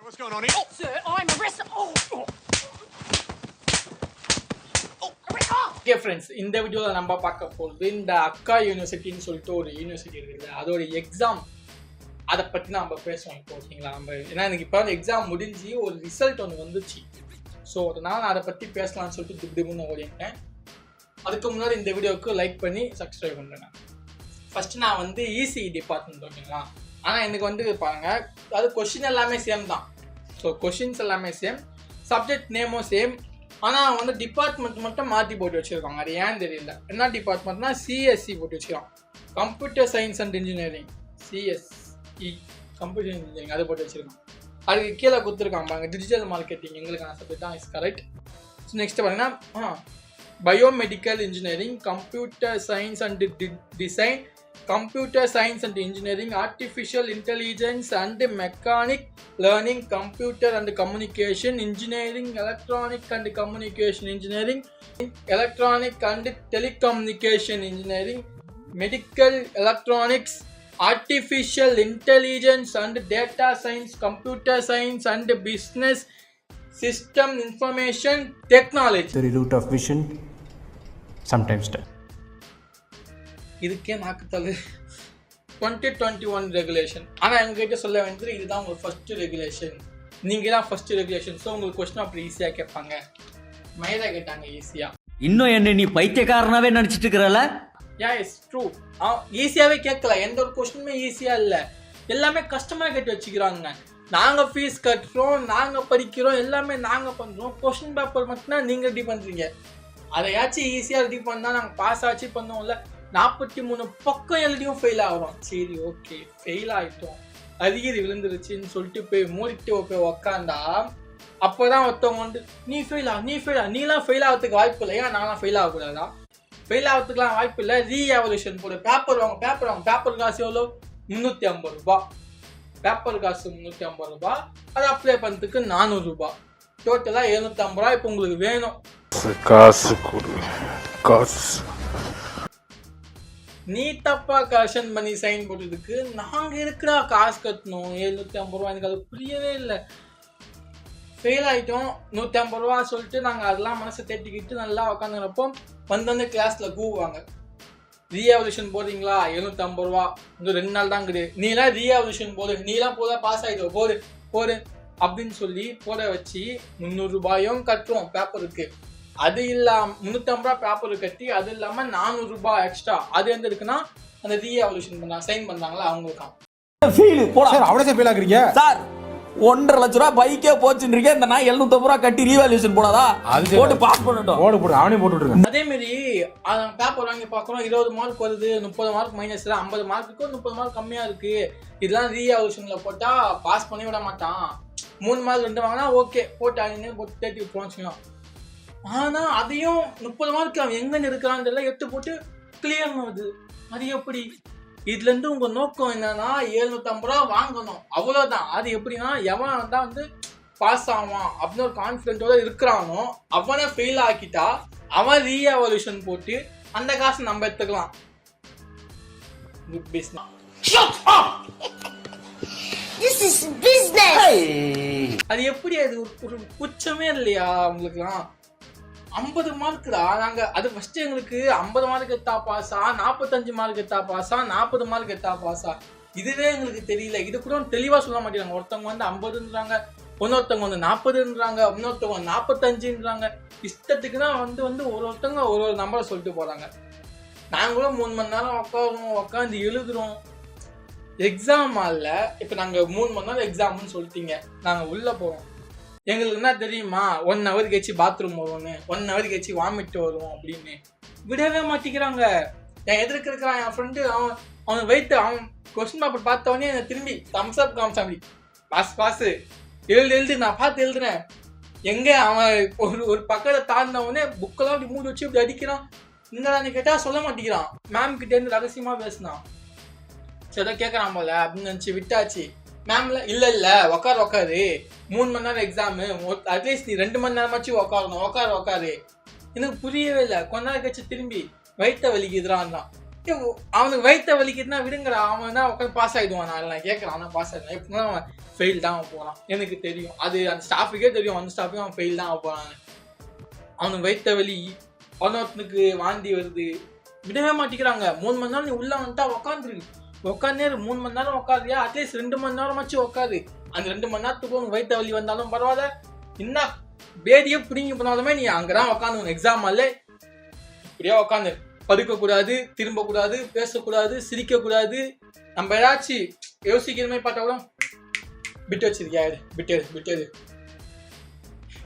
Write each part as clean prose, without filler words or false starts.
What's going on here? Oh, Sir, I'm arrested. Okay friends, இந்த வீடியோவில் நம்ம பார்க்க போகிறது இந்த அக்கா யூனிவர்சிட்டின்னு சொல்லிட்டு ஒரு யூனிவர்சிட்டி இருக்குது, அதோட எக்ஸாம் அதை பற்றி நம்ம பேசுவோம் இப்போ. ஓகேங்களா? ஏன்னா எனக்கு இப்போ எக்ஸாம் முடிஞ்சு ஒரு ரிசல்ட் ஒன்று வந்துச்சு. ஸோ அதனால் நான் அதை பற்றி பேசலாம்னு சொல்லிட்டு திடீர்னு ஓடிட்டேன். அதுக்கு முன்னாடி இந்த வீடியோவுக்கு லைக் பண்ணி சப்ஸ்கிரைப் பண்ணுறேன். ஃபஸ்ட்டு நான் வந்து இசி டிபார்ட்மெண்ட். ஓகேங்களா? ஆனால் எனக்கு வந்து பாருங்கள், அது கொஷின் எல்லாமே சேம் தான். ஸோ கொஷின்ஸ் எல்லாமே சேம், சப்ஜெக்ட் நேமும் சேம். ஆனால் வந்து டிபார்ட்மெண்ட் மட்டும் மாற்றி போட்டு வச்சுருக்காங்க. அது ஏன்னு தெரியல. என்ன டிபார்ட்மெண்ட்னா சிஎஸ்சி போட்டு வச்சுருக்காங்க, computer science and engineering. CSE computer engineering அது போட்டு வச்சுருக்காங்க. அதுக்கு கீழே கொடுத்துருக்காங்க பாருங்க, டிஜிட்டல் மார்க்கெட்டிங் எங்களுக்கான சப்ஜெக்ட் தான். Is correct. ஸோ நெக்ஸ்ட் பார்த்தீங்கன்னா biomedical engineering, computer science and design, computer science and engineering, artificial intelligence and mechanic learning, computer and communication engineering, electronic and communication engineering, electronic and telecommunication engineering, medical electronics, artificial intelligence and data science, computer science and business system information technology. The root of vision, sometimes death. இதுக்கே நாக்குத்தல் 2021 regulation. ஆனால் எங்ககிட்ட சொல்ல வேண்டியது இதுதான் உங்கள் first regulation, நீங்கள் தான் first regulation. So உங்களுக்கு கொஸ்டின் அப்படி ஈஸியாக கேட்பாங்க. மயிலா கேட்டாங்க ஈஸியாக. இன்னும் என்ன நீ பைத்தியக்காரனாவே நினச்சிட்டு இருக்கிறல? It's true. ஈஸியாகவே கேட்கல, எந்த ஒரு கொஸ்டினுமே ஈஸியாக இல்லை, எல்லாமே கஷ்டமாக கேட்டு வச்சுக்கிறாங்க. நாங்கள் ஃபீஸ் கட்டுறோம், நாங்கள் படிக்கிறோம், எல்லாமே நாங்கள் பண்ணுறோம். கொஸ்டின் பேப்பர் மட்டும்தான் நீங்கள் ரெடி பண்ணுறீங்க. அதையாச்சும் ஈஸியாக ரெடி பண்ணால் நாங்கள் பாஸ் ஆச்சு பண்ணுவோம்ல. 43 பக்கம் எழுதியும் ஃபெயில் ஆகிறோம். சரி ஓகே, ஃபெயில் ஆகிட்டோம், அருகிரி விழுந்துருச்சுன்னு சொல்லிட்டு போய் மூடிட்டு போய் உக்காந்தா அப்போதான் ஒருத்தவங்க வந்து நீ ஃபெயிலா, நீலாம் ஃபெயில் ஆகிறதுக்கு வாய்ப்பு இல்லை, ஏன் நான்லாம் ஃபெயில் ஆகக்கூடாதா? ஃபெயில் ஆகிறதுக்குலாம் வாய்ப்பு இல்லை, ரீஎவல்யூஷன் போடு, பேப்பர் வாங்க. பேப்பர் காசு எவ்வளோ? 350 ரூபா. பேப்பர் காசு 350 ரூபா. அதை அப்ளை பண்ணுறதுக்கு 400 ரூபா. டோட்டலாக 750 ரூபா. இப்போ உங்களுக்கு வேணும் காசு கொடு, காசு. நீ தப்பா கரெக்ஷன் பண்ணி சைன் போட்டதுக்கு நாங்கள் இருக்கிறா காசு கட்டணும் 750 ரூபா. எனக்கு அது புரியவே இல்லை. ஃபெயில் ஆகிட்டோம், 150 ரூபா சொல்லிட்டு நாங்கள் அதெல்லாம் மனசை தேட்டிக்கிட்டு நல்லா உட்காந்துக்கிறப்போ வந்து கிளாஸில் கூவுவாங்க, ரீஎவல்யூஷன் போடுறீங்களா? 750 ரூபா. இன்னும் 2 நாள் தான் கிடையாது, நீலாம் ரீஎவல்யூஷன் போடு, நீலாம் போதா பாஸ் ஆகிடுவோம், போடு அப்படின்னு சொல்லி போட வச்சு 300 ரூபாயும் கட்டுவோம் பேப்பருக்கு. அது இல்லாமல் 350 ரூபா பேப்பர் கட்டி, அது இல்லாமல் 400 ரூபாய் எக்ஸ்ட்ரா. அது எந்த இருக்குன்னா அந்த ரீஎவல்யூஷன் பண்ணாங்க, சைன் பண்ணாங்களா அவங்களுக்கான். அவ்வளோ ஃபெயில் ஆகுறீங்க சார், 1.5 லட்ச ரூபா பைக்கே போச்சுன்றீங்க, இந்த நான் 750 ரூபா கட்டி ரீவால்யூஷன் போடாதா? போட்டு பாஸ் பண்ணட்டும். போடு அவனே போட்டு விட்டுருங்க. அதே மாதிரி பேப்பர் வாங்கி பார்க்குறோம், 20 மார்க் வருது, 30 மார்க் மைனஸ், 50 மார்க்குக்கும் 30 மார்க் கம்மியாக இருக்கு. இதெல்லாம் ரீஎவல்யூஷனில் போட்டால் பாஸ் பண்ணி விட மாட்டான். 3 மார்க் 2 வாங்கினா ஓகே, போட்டு அங்கே போட்டு தேட்டி விட்டுருவான். ஆனால் அதையும் 30 மார்க் அவன் எங்கே இருக்கிறான்னு எடுத்து போட்டு கிளியர் ஆகுது. அது எப்படி? இதுலேருந்து உங்கள் நோக்கம் என்னன்னா 750 ரூபா வாங்கணும், அவ்வளோதான். அது எப்படின்னா எவன் தான் வந்து பாஸ் ஆவான் அப்படின்னு ஒரு கான்ஃபிடென்ட்டோட இருக்கிறானோ அவனை ஃபெயில் ஆக்கிட்டா அவன் ரீஎவல்யூஷன் போட்டு அந்த காசை நம்ம எடுத்துக்கலாம். Good business. அது எப்படி? அது ஒரு குச்சமே இல்லையா உங்களுக்குலாம்? 50 மார்க்குடா. நாங்கள் அது ஃபஸ்ட்டு எங்களுக்கு 50 மார்க் எடுத்தா பாஸா, 45 மார்க் எடுத்தா பாஸா, 40 மார்க் எடுத்தா பாஸா, இதுவே எங்களுக்கு தெரியல. இது கூட தெளிவாக சொல்ல மாட்டேங்கிறாங்க. ஒருத்தவங்க வந்து 50ன்றாங்க, இன்னொருத்தவங்க வந்து 40ன்றாங்க, இன்னொருத்தவங்க 45ன்றாங்க. இஷ்டத்துக்கு தான் வந்து ஒருத்தவங்க ஒரு நம்பரை சொல்லிட்டு போகிறாங்க. நாங்களும் 3 மணி நேரம் உட்காந்து எழுதுகிறோம். எக்ஸாம் ஆகல. இப்போ நாங்கள் 3 மணி நேரம் எக்ஸாம்னு சொல்லிட்டீங்க, நாங்கள் உள்ளே போகிறோம். எங்களுக்கு என்ன தெரியுமா, 1 ஹவர் கழிச்சு பாத்ரூம் வருவோன்னு, 1 ஹவர் கழிச்சு வாமிட்டு வருவோம் அப்படின்னு விடவே மாட்டிக்கிறாங்க. என் எதிர்க்க இருக்கிறான் என் ஃப்ரெண்டு, அவன் வெயிட்டு, அவன் கொஸ்டின் பேப்பர் பார்த்தவொடனே என்னை திரும்பி தம்ஸ் அப் காமிச்சாமி, பாஸு எழுது நான் பார்த்து எழுதுறேன். எங்கே அவன் ஒரு பக்கத்தை தாண்டினவொடனே புக்கெல்லாம் அப்படி மூடி வச்சு இப்படி அடிக்கிறான். என்னடான்னு கேட்டால் சொல்ல மாட்டேங்கிறான். மேம் கிட்டேருந்து ரகசியமாக பேசினான். சரி கேட்குறான் போல அப்படின்னு நினச்சி விட்டாச்சு. மேம்ல இல்லை உக்காரு 3 மணி நேரம் எக்ஸாமு, அட்லீஸ்ட் நீ 2 மணி நேரமாச்சு உக்காரு. எனக்கு புரியவே இல்லை. கொஞ்ச நேரம் கழிச்சு திரும்பி வயிற்ற வலிக்குதுறான். அவனுக்கு வயிற்ற வலிக்குதுன்னா விடுங்கடா, அவன் தான் உட்காந்து பாஸ் ஆகிடுவான். நான் கேட்குறான், ஆனால் பாஸ் ஆகிடுவான். எப்படின்னா அவன் ஃபெயில் தான் அவன் போகிறான். எனக்கு தெரியும், அது அந்த ஸ்டாஃபுக்கே தெரியும், அந்த ஸ்டாஃபுக்கு அவன் ஃபெயில் தான் அவன் போகிறான். அவனுக்கு வயிற்ற வலி, அவனுக்கு வாந்தி வருது, விடவே மாட்டேங்கிறாங்க. 3 மணி நேரம் நீ உள்ளே வந்துட்டா உட்காந்துரு, உட்காந்தே 3 மணி நேரம் உட்காதியா, அட்லீஸ்ட் 2 மணி நேரமாச்சு உட்காது. அந்த 2 மணி நேரத்துக்கு உனக்கு வயிற்ற வலி வந்தாலும் பரவாயில்ல, என்ன பேதியை பிடிங்கி போனாலுமே நீ அங்கதான் உட்காந்து எக்ஸாம் ஆல இப்படியே உட்காந்து படுக்கக்கூடாது, திரும்பக்கூடாது, பேசக்கூடாது, சிரிக்கக்கூடாது. நம்ம ஏதாச்சும் யோசிக்கிற மாதிரி பார்த்தா கூட பிட்டு வச்சிருக்கியா,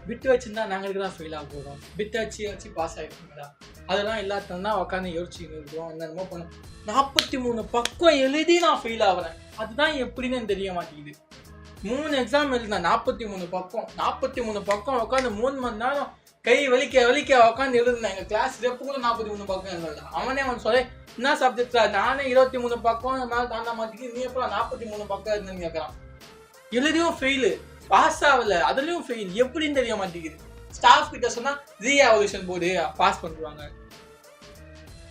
பிட்டு வச்சிருந்தா நாங்களுக்கு தான் ஃபெயில் ஆக போகிறோம், பிட்டு வச்சு பாஸ் ஆகிருக்கீங்களா, அதெல்லாம் எல்லாத்தையும் தான் உட்காந்து யோசிச்சுன்னு இருக்கிறோம். என்னென்னமோ பண்ணோம். 43 பக்கம் எழுதி நான் ஃபெயில் ஆகிறேன். அதுதான் எப்படின்னு தெரிய மாட்டேங்குது. 3 எக்ஸாம் எழுதினேன், 43 பக்கம் உட்காந்து 3 மணி நேரம் கை வலிக்க உட்காந்து எழுதுனேன். எங்கள் கிளாஸ் ரெப்பு கூட 43 பக்கம் எழுதுதான். அவனே அவன் சொல்ல, என்ன சப்ஜெக்டா, நானே 23 பக்கம் மேலே தாண்டா மாட்டேங்குது, நீ எப்போ 43 பக்கம் இருந்தேன்னு கேட்குறான். எழுதியும் ஃபெயிலு, பாஸ் ஆகல, அதுலேயும் ஃபெயில், எப்படின்னு தெரிய மாட்டேங்குது. ஸ்டாஃப் கிட்ட சொன்னால் ரீஎவல்யூஷன் போர்டு பாஸ் பண்ணுவாங்க.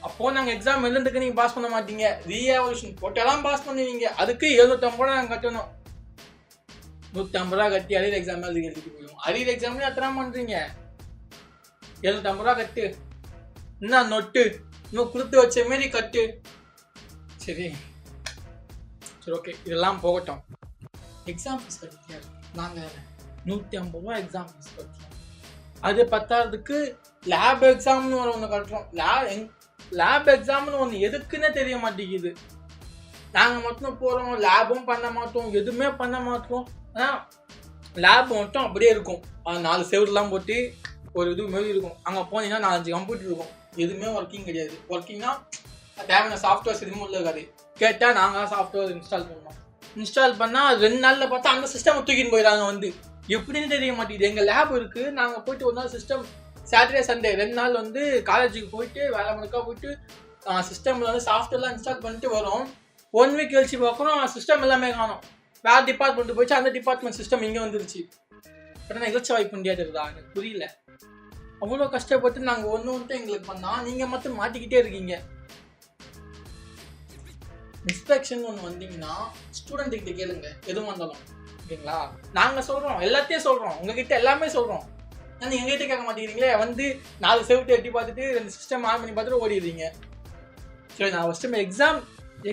அப்போது நாங்கள் எக்ஸாம் எழுதுறதுக்கு நீங்கள் பாஸ் பண்ண மாட்டீங்க, ரீஎவல்யூஷன் போட்டாலாம் பாஸ் பண்ணுவீங்க. அதுக்கு 750 ரூபா நாங்கள் கட்டணும். 150 ரூபா கட்டி அரியர் எக்ஸாம் எழுதிட்டு போயிடும். அரியர் எக்ஸாம்லேயும் எத்தனை பண்ணுறீங்க? 750 ரூபா கட்டு, என்ன நொட்டு, இன்னும் கொடுத்து வச்ச மாரி கட்டு. சரி ஓகே, இதெல்லாம் போகட்டும். எக்ஸாம் ஃபீஸ் கட்டியா? நாங்கள் 150 ரூபா எக்ஸாம் ஃபீஸ் கட்டுறோம். அது பத்தாததுக்கு லேப் எக்ஸாம்னு ஒன்று கட்டுறோம். லேப் எக்ஸாம்னு ஒன்று எதுக்குன்னே தெரிய மாட்டேங்குது. நாங்கள் மட்டும் போகிறோம், லேபும் பண்ண மாட்டோம், எதுவுமே பண்ண மாட்டோம். ஆனால் லேப் மட்டும் அப்படியே இருக்கும். 4 செவர்லாம் போட்டு ஒரு இது மாரி இருக்கும். அங்கே போனீங்கன்னா 4-5 கம்ப்யூட்டர் இருக்கும், எதுவுமே ஒர்க்கிங் கிடையாது. ஒர்க்கிங்னா தேவையான சாஃப்ட்வேர்ஸ் எதுவுமே உள்ள இருக்காது. கேட்டால் நாங்கள் சாஃப்ட்வேர் இன்ஸ்டால் பண்ணோம். இன்ஸ்டால் பண்ணால் 2 நாளில் பார்த்தா அந்த சிஸ்டம் தூக்கின்னு போயிடறாங்க. வந்து எப்படின்னு தெரிய மாட்டேங்குது. எங்கள் லேப் இருக்குது, நாங்கள் போயிட்டு ஒரு நாள் சிஸ்டம் சாட்டர்டே சண்டே 2 நாள் வந்து காலேஜுக்கு போயிட்டு வேலை மணிக்கா போயிட்டு சிஸ்டமில் வந்து சாஃப்ட்வேர்லாம் இன்ஸ்டால் பண்ணிட்டு வரோம். 1 வீக் கழிச்சு பார்க்குறோம், சிஸ்டம் எல்லாமே காணும். வேறு டிபார்ட்மெண்ட் போயிடுச்சு, அந்த டிபார்ட்மெண்ட் சிஸ்டம் இங்கே வந்துருச்சு. உடனே எதிர்ச்சி வாய்ப்பு முடியாதுதா, எனக்கு புரியல. அவ்வளோ கஷ்டப்பட்டு நாங்கள் ஒன்று எங்களுக்கு பண்ணால் நீங்கள் மட்டும் மாட்டிக்கிட்டே இருக்கீங்க. இன்ஸ்பெக்ஷன் ஒன்று வந்தீங்கன்னா ஸ்டூடெண்ட்டுக்கிட்ட கேளுங்க, எதுவும் வந்தாலும் ஓகேங்களா. நாங்கள் சொல்கிறோம், எல்லாத்தையும் சொல்கிறோம், உங்ககிட்ட எல்லாமே சொல்கிறோம். ஆனால் நீங்கள் எங்ககிட்ட கேட்க மாட்டேங்கிறீங்களே. வந்து 4 செவட்டு எட்டி பார்த்துட்டு 2 சிஸ்டம் ஆன் பண்ணி பார்த்துட்டு ஓடிடுறீங்க. சரி, நான் ஃபஸ்ட்டு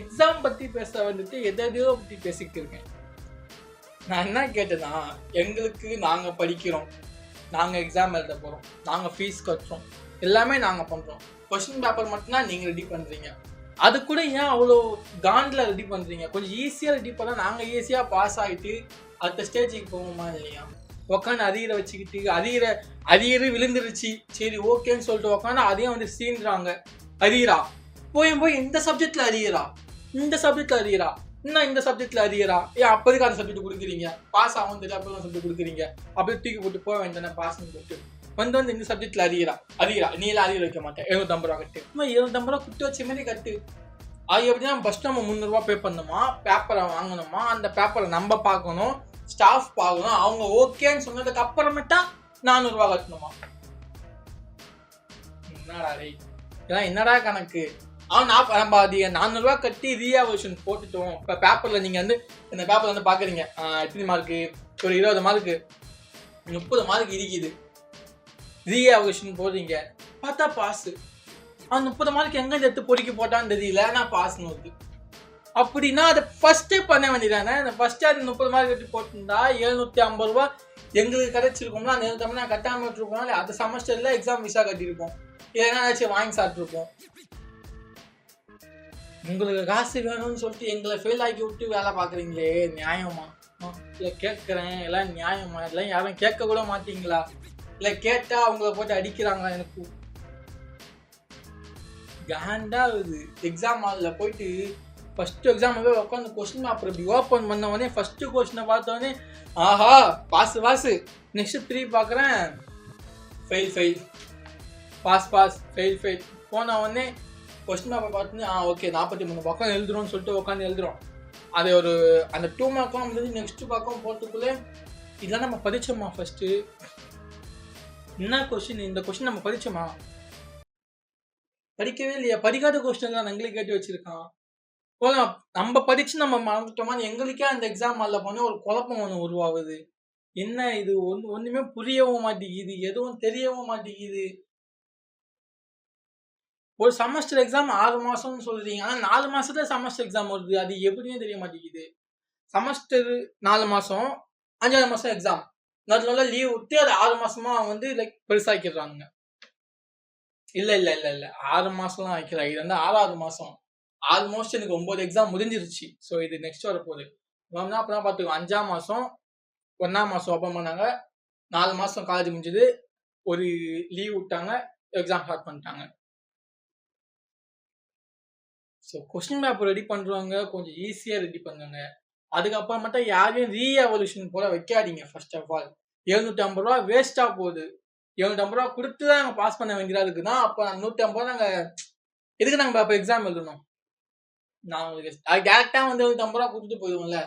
எக்ஸாம் பற்றி பேச வந்துட்டு எதையோ பற்றி பேசிக்கிட்டு இருக்கேன். நான் என்ன கேட்டேன்னா, எங்களுக்கு நாங்கள் படிக்கிறோம், நாங்கள் எக்ஸாம் எழுத போகிறோம், நாங்கள் ஃபீஸ் கட்டுறோம், எல்லாமே நாங்கள் பண்ணுறோம். கொஸ்டின் பேப்பர் மட்டும்தான் நீங்கள் ரெடி பண்ணுறீங்க. அது கூட ஏன் அவ்வளோ காண்டில் ரெடி பண்ணுறீங்க? கொஞ்சம் ஈஸியாக ரெடி பண்ணால் நாங்கள் ஈஸியாக பாஸ் ஆகிட்டு அடுத்த ஸ்டேஜுக்கு போவோமா இல்லையா? உட்காந்து அரியரை வச்சுக்கிட்டு அரியர் விழுந்துருச்சு, சரி ஓகேன்னு சொல்லிட்டு உட்காந்து அதையும் வந்து சீன்றாங்க. அரியரா போய் இந்த சப்ஜெக்டில் அரியரா, இந்த சப்ஜெக்டில் அரியரா, இன்னும் இந்த சப்ஜெக்டில் அரியரா, ஏன் அப்போதுக்கு அந்த சப்ஜெக்ட் கொடுக்குறீங்க? பாஸ் ஆகும் தெரியும், அப்போ சப்ஜெக்ட் கொடுக்குறீங்க. அப்படியே தூக்கி போட்டு போக வேண்டாம், பாஸ்ன்னு போட்டு வந்து இந்த சப்ஜெக்டில் அரியரா, நீ எல்லாம் அரியர் வைக்க மாட்டேன், 750 ரூபா கட்டு. 750 ரூபா குட்டு வச்ச மாதிரி கட்டு. அது எப்படின்னா ஃபஸ்ட்டு நம்ம 300 ரூபா பே பண்ணணுமா, பேப்பரை வாங்கணுமா, அந்த பேப்பரை நம்ம பார்க்கணும், ஸ்டாஃப் பார்க்கணும், அவங்க ஓகேன்னு சொன்னதுக்கு அப்புறமேட்டா 400 ரூபா கட்டணுமா? என்னடா ரே, இதெல்லாம் என்னடா கணக்கு? நம்ம அது 400 ரூபா கட்டி ரீஎவல்யூஷன் போட்டுட்டோம். இப்போ பேப்பரில் நீங்கள் வந்து இந்த பேப்பரில் வந்து பார்க்குறீங்க, எத்தனை மார்க்கு, ஒரு 20 மார்க்கு 30 மார்க் இருக்குது, ரீஎவல்யூஷன் போடுறீங்க, பார்த்தா பாஸு. 30 மார்க் எங்கே எடுத்து பொறுக்கி போட்டான்னு தெரியல, நான் பாஸ்ன்னு வருது. அப்படின்னா அதை ஃபஸ்ட்டே பண்ண வேண்டியதானே? அந்த ஃபஸ்ட்டு அது 30 மார்க் எடுத்து போட்டிருந்தா 750 ரூபா எங்களுக்கு கிடச்சிருக்கோம்னா, அந்த 750 நான் கட்டாமல் விட்டுருக்கோம். இல்லை அந்த செமஸ்டரில் எக்ஸாம் விசா கட்டியிருப்போம், இல்லைன்னா ஏதாச்சும் வாங்கி சாப்பிட்ருப்போம். உங்களுக்கு காசு வேணும்னு சொல்லிட்டு எங்களை ஃபெயில் ஆக்கி விட்டு வேலை பார்க்குறீங்களே, நியாயமா? இல்லை கேட்குறேன், எல்லாம் நியாயமா? எல்லாம் யாரும் கேட்க கூட மாட்டீங்களா? இல்லை கேட்டால் அவங்கள போட்டு அடிக்கிறாங்க. எனக்கு காண்டாகுது. எக்ஸாம் ஹாலில் போயிட்டு ஃபஸ்ட்டு எக்ஸாம் உட்காந்து கொஸ்டின் பேப்பர் இப்படி ஓப்பன் பண்ண உடனே ஃபஸ்ட்டு கொஸ்டினை பார்த்தோடனே ஆஹா பாஸு, நெக்ஸ்ட்டு 3 பார்க்குறேன் ஃபெயில், பாஸ் ஃபெயில். போன உடனே கொஸ்டின் பேப்பர் பார்த்தோன்னே ஓகே 43 பக்கம் எழுதுறோம்னு சொல்லிட்டு உட்காந்து எழுதுறோம். அது ஒரு அந்த 2 மார்க்லாம் வந்து நெக்ஸ்ட்டு பக்கம் போகிறதுக்குள்ளே இதெல்லாம் நம்ம படித்தோமா? ஃபஸ்ட்டு என்ன கொஸ்டின், இந்த கொஸ்டின் நம்ம படித்தோமா? படிக்கவே இல்லையா? படிக்காத கொஸ்டின் தான் எங்களுக்கு கேட்டு வச்சிருக்கான். போலாம் நம்ம படிச்சு நம்ம மறந்துட்டோமா? எங்களுக்கே அந்த எக்ஸாம் ஹால்ல போனா ஒரு குழப்பம் ஒண்ணு உருவாகுது. என்ன இது ஒண்ணுமே புரியவும் மாட்டேங்குது. எதுவும் தெரியவும் மாட்டேங்குது. ஒரு செமஸ்டர் எக்ஸாம் 6 மாசம்னு சொல்றீங்க. ஆனா 4 மாசத்துல செமஸ்டர் எக்ஸாம் வருது. அது எப்படின்னே தெரிய மாட்டேங்குது. செமஸ்டர் 4 மாசம், 5வது மாசம் எக்ஸாம். நடுவுல லீவ் விட்டு அது 6 மாசமா வந்து பெருசாக்கிடுறாங்க. இல்ல. 6 மாசம்லாம் வைக்கல. இது வந்து 6வது மாசம். ஆல்மோஸ்ட் எனக்கு 9 எக்ஸாம் முடிஞ்சிருச்சு. ஸோ இது நெக்ஸ்ட் வரப்போகுது. அப்பதான் பார்த்துக்கோ 5ஆம் மாசம், 1ஆம் மாசம் ஓப்பன் பண்ணாங்க. 4 மாசம் காலேஜ் முடிஞ்சது. ஒரு லீவ் விட்டாங்க. எக்ஸாம் ஸ்டார்ட் பண்ணிட்டாங்க. ஸோ கொஸ்டின் பேப்பர் ரெடி பண்றவங்க கொஞ்சம் ஈஸியா ரெடி பண்ணுங்க. அதுக்கப்புறம் மட்டும் யாரையும் ரீஎவல்யூஷன் போல வைக்காதீங்க. ஃபர்ஸ்ட் ஆஃப் ஆல் 750 ரூபா வேஸ்டா போகுது. 750 ரூபா கொடுத்து தான் நாங்கள் பாஸ் பண்ண வேண்டியதா இருக்குன்னா அப்போ 150 நாங்கள் எதுக்கு நாங்கள் அப்போ எக்ஸாம் எழுதணும்? நான் டேரக்டா வந்து 150 ரூபா கொடுத்துட்டு போயிடுவோம்ல.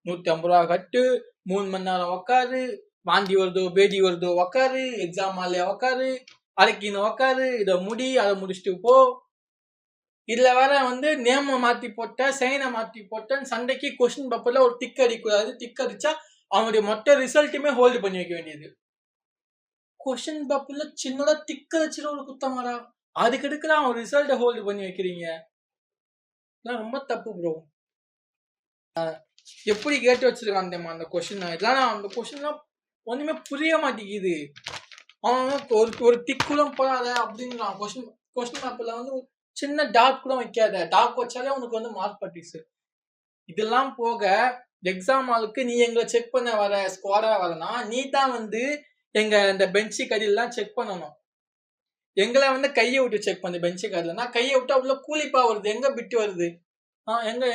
150 ரூபா கட்டு, 3 மணி நேரம் உக்காரு, வாந்தி வருதோ பேதி வருதோ உக்காரு, எக்ஸாம் ஹால்ல உக்காரு, அரைக்கின்னு உக்காரு, இதை முடி, அதை முடிச்சுட்டு போ. இதுல வேற வந்து நேம மாத்தி போட்ட, சைனை மாத்தி போட்டேன் சண்டைக்கு கொஸ்டின் பேப்பர்ல ஒரு டிக் அடிக்கூடாது. டிக் அடிச்சா அவனுடைய மொத்த ரிசல்ட்டுமே ஹோல்டு பண்ணி வைக்க வேண்டியது. கொஸ்டின் பேப்பர்ல சின்னதா டிக் அடிச்சுட்டு ஒரு குத்தமாடா, அதுக்கு எடுக்கிற அவன் ரிசல்ட்டை ஹோல்டு பண்ணி வைக்கிறீங்க. ரொம்ப தப்பு ப்ரோ. எப்படி கேட்டு வச்சிருக்கான் தெரியுமா அந்த கொஸ்டின்? இதெல்லாம் அந்த கொஸ்டின்லாம் ஒண்ணுமே புரிய மாட்டேங்குது. அவன் ஒரு டிக்குலாம் போடாத அப்படின்றான். கொஸ்டின் பேப்பர்ல வந்து சின்ன டாட் கூட வைக்காத. டாக் வச்சாலே உனக்கு வந்து மார்க் பட்டிஸ். இதெல்லாம் போக எக்ஸாம் ஹாலுக்கு நீ எங்களை செக் பண்ண வர ஸ்குவாடா வரனா, நீ தான் வந்து எங்க இந்த பெஞ்சு கடியெல்லாம் செக் பண்ணணும். எங்களை வந்து கையை விட்டு செக் பண்ணு. பெஞ்சு கடிலன்னா கையை விட்டா உள்ள கூலிப்பா வருது. எங்க பிட்டு வருது?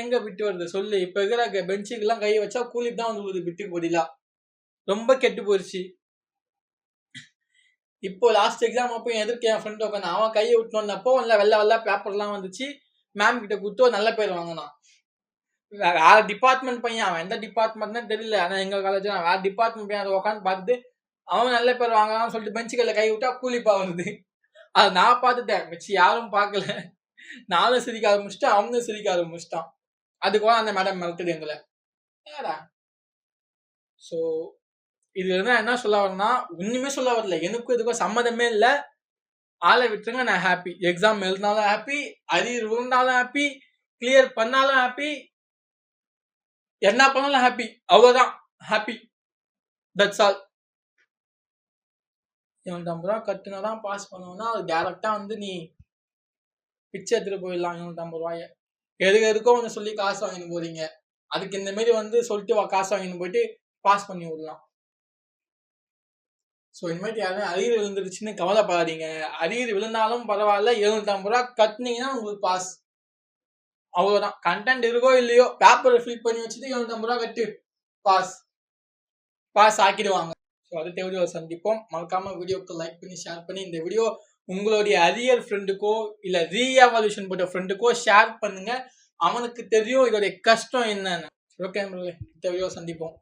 எங்க பிட்டு வருது சொல்லு. இப்ப இருக்கிற பெஞ்சுக்கெல்லாம் கையை வச்சா கூலிப் தான் வந்து பிட்டுக்கு போதிலா. ரொம்ப கெட்டு போயிடுச்சு. இப்போ லாஸ்ட் எக்ஸாம் அப்போ எதிர்க்க என் ஃப்ரெண்ட் உட்காந்து அவன் கையை விட்டோன்னப்போ வெள்ளை பேப்பர்லாம் வந்துச்சு. மேம் கிட்ட கொடுத்து ஒரு நல்ல பேர் வாங்கினான். வேற டிபார்ட்மெண்ட் பையன். அவன் எந்த டிபார்ட்மெண்ட்னு தெரியல. ஆனா எங்க காலேஜ் வேற டிபார்ட்மெண்ட் பையன் அதை உட்காந்து பார்த்துட்டு அவன் நல்ல பேர் வாங்கலாம்னு சொல்லிட்டு பெஞ்சுக்கல்ல கை விட்டா கூலிப்பா வருது. அதை நான் பார்த்துட்டேன். மிச்சு யாரும் பார்க்கல. நானும் சிரிக்க ஆரம்பிச்சுட்டு அவனும் சிரிக்க ஆரம்பிச்சிட்டான். அதுக்கு அந்த மேடம் மிரட்டுது எங்களை. ஏடா ஸோ இது வந்து என்ன சொல்ல வரேன்னா, ஒண்ணுமே சொல்ல வரல. எனக்கும் இதுக்கும் சம்மதமே இல்லை. ஆளை விட்டுருங்க, நான் ஹாப்பி. எக்ஸாம் எழுதினாலும் ஹாப்பி, அரியர் விழுந்தாலும் ஹாப்பி, கிளியர் பண்ணாலும் ஹாப்பி, என்ன பண்ணாலும் ஹாப்பி. அவ்வளவுதான் ஹாப்பி. That's all. 750 ரூபா கட்டுனாதான் பாஸ் பண்ணுவோம்னா அது டேரக்டா வந்து நீ பிச்சை எடுத்துட்டு போயிடலாம். 750 ரூபாய எதுக்கோ வந்து சொல்லி காசு வாங்கின்னு போறீங்க. அதுக்கு இந்த மாதிரி வந்து சொல்லிட்டு காசு வாங்கின்னு போயிட்டு பாஸ் பண்ணி விடலாம். ஸோ இந்த மாதிரி யாரும் அரியர் விழுந்துருச்சுன்னு கவலைப்படாதீங்க. அரியர் விழுந்தாலும் பரவாயில்ல, 750 ரூபா கட்டினீங்கன்னா உங்களுக்கு பாஸ். அவ்வளோதான். கண்டென்ட் இருக்கோ இல்லையோ பேப்பரை ஃபில் பண்ணி வச்சுட்டு 750 ரூபா கட்டு பாஸ் ஆக்கிடுவாங்க. ஸோ அடுத்த வீடியோ சந்திப்போம். மறக்காம வீடியோக்கு லைக் பண்ணி ஷேர் பண்ணி இந்த வீடியோ உங்களுடைய அரியர் ஃப்ரெண்டுக்கோ இல்லை ரீஎவல்யூஷன் போட்ட ஃப்ரெண்டுக்கோ ஷேர் பண்ணுங்க. அவனுக்கு தெரியும் இதோடைய கஷ்டம் என்னன்னு. ஓகே, அடுத்த வீடியோ சந்திப்போம்.